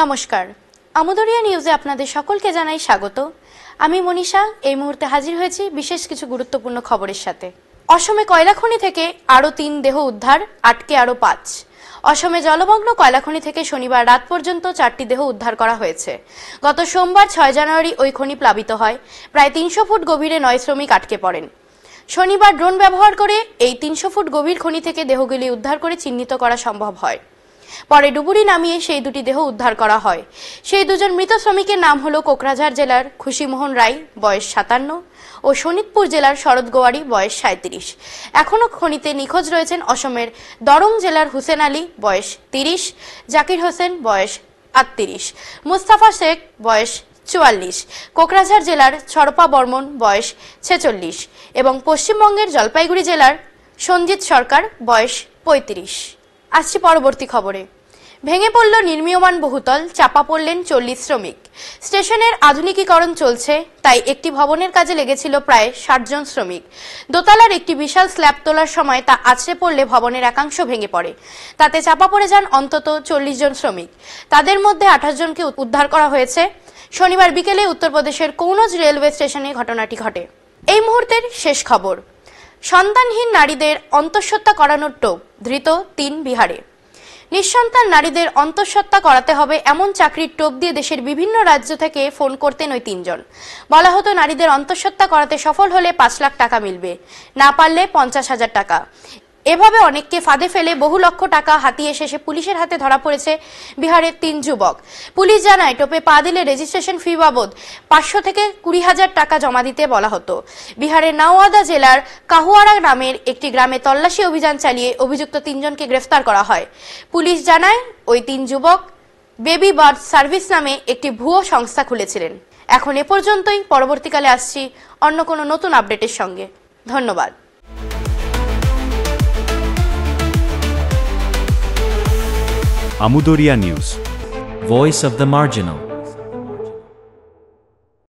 নমস্কার, আমুদরিয়া নিউজে আপনাদের সকলকে জানাই স্বাগত। আমি মনীষা এই মুহূর্তে হাজির হয়েছি বিশেষ কিছু গুরুত্বপূর্ণ খবরের সাথে। অসমে কয়লা খনি থেকে আরও 3 দেহ উদ্ধার, আটকে আরও 5। অসমে জলমগ্ন কয়লা খনি থেকে শনিবার রাত পর্যন্ত 4টি দেহ উদ্ধার করা হয়েছে। গত সোমবার 6 জানুয়ারি ওই খনি প্লাবিত হয়। প্রায় 300 ফুট গভীরে 9 শ্রমিক আটকে পড়েন। শনিবার ড্রোন ব্যবহার করে এই 300 ফুট গভীর খনি থেকে দেহগুলি উদ্ধার করে চিহ্নিত করা সম্ভব হয়। পরে ডুবুরি নামিয়ে সেই 2টি দেহ উদ্ধার করা হয়। সেই 2জন মৃত শ্রমিকের নাম হলো কোকরাঝাড় জেলার খুশিমোহন রায়, বয়স 57, ও শোনিতপুর জেলার শরৎ গোয়ারি, বয়স 37। এখনও খনিতে নিখোঁজ রয়েছেন অসমের দরং জেলার হুসেন আলী, বয়স 30, জাকির হোসেন, বয়স 38, মুস্তাফা শেখ, বয়স 44, কোকরাঝাড় জেলার ছরপা বর্মন, বয়স 46, এবং পশ্চিমবঙ্গের জলপাইগুড়ি জেলার সঞ্জিত সরকার, বয়স 35। আসছি পরবর্তী খবরে। ভেঙে পড়ল নির্মীয়মান বহুতল, চাপা পড়লেন 40 শ্রমিক। স্টেশনের আধুনিকীকরণ চলছে, তাই একটি ভবনের কাজে লেগেছিল প্রায় 60 জন শ্রমিক। দোতলার একটি বিশাল স্ল্যাব তোলার সময় তা আছড়ে পড়লে ভবনের একাংশ ভেঙে পড়ে। তাতে চাপা পড়ে যান অন্তত 40 জন শ্রমিক। তাদের মধ্যে 28 জনকে উদ্ধার করা হয়েছে। শনিবার বিকেলে উত্তরপ্রদেশের কৌনজ রেলওয়ে স্টেশনে ঘটনাটি ঘটে। এই মুহূর্তের শেষ খবর। সন্তানহীন নারীদের অন্তঃসত্ত্বা করানোর টোপ, ধৃত 3 বিহারে। নিঃসন্তান নারীদের অন্তঃসত্ত্বা করাতে হবে এমন চাকরির টোপ দিয়ে দেশের বিভিন্ন রাজ্য থেকে ফোন করতেন ওই 3 জন। বলা হতো নারীদের অন্তঃসত্ত্বা করাতে সফল হলে 5 লাখ টাকা মিলবে, না পারলে 50,000 টাকা। এভাবে অনেককে ফাঁদে ফেলে বহু লক্ষ টাকা হাতিয়ে শেষে পুলিশের হাতে ধরা পড়েছে বিহারের 3 যুবক। পুলিশ জানায় টোপে পা দিলে রেজিস্ট্রেশন ফি বাবদ 500 থেকে 20,000 টাকা জমা দিতে বলা হতো। বিহারের নাওয়াদা জেলার কাহুয়ারা নামের একটি গ্রামে তল্লাশি অভিযান চালিয়ে অভিযুক্ত 3 জনকে গ্রেফতার করা হয়। পুলিশ জানায় ওই 3 যুবক বেবি বার্থ সার্ভিস নামে একটি ভুয়ো সংস্থা খুলেছিলেন। এখন এ পর্যন্তই। পরবর্তীকালে আসছি অন্য কোনো নতুন আপডেটের সঙ্গে। ধন্যবাদ। Amudoria News, Voice of the Marginal.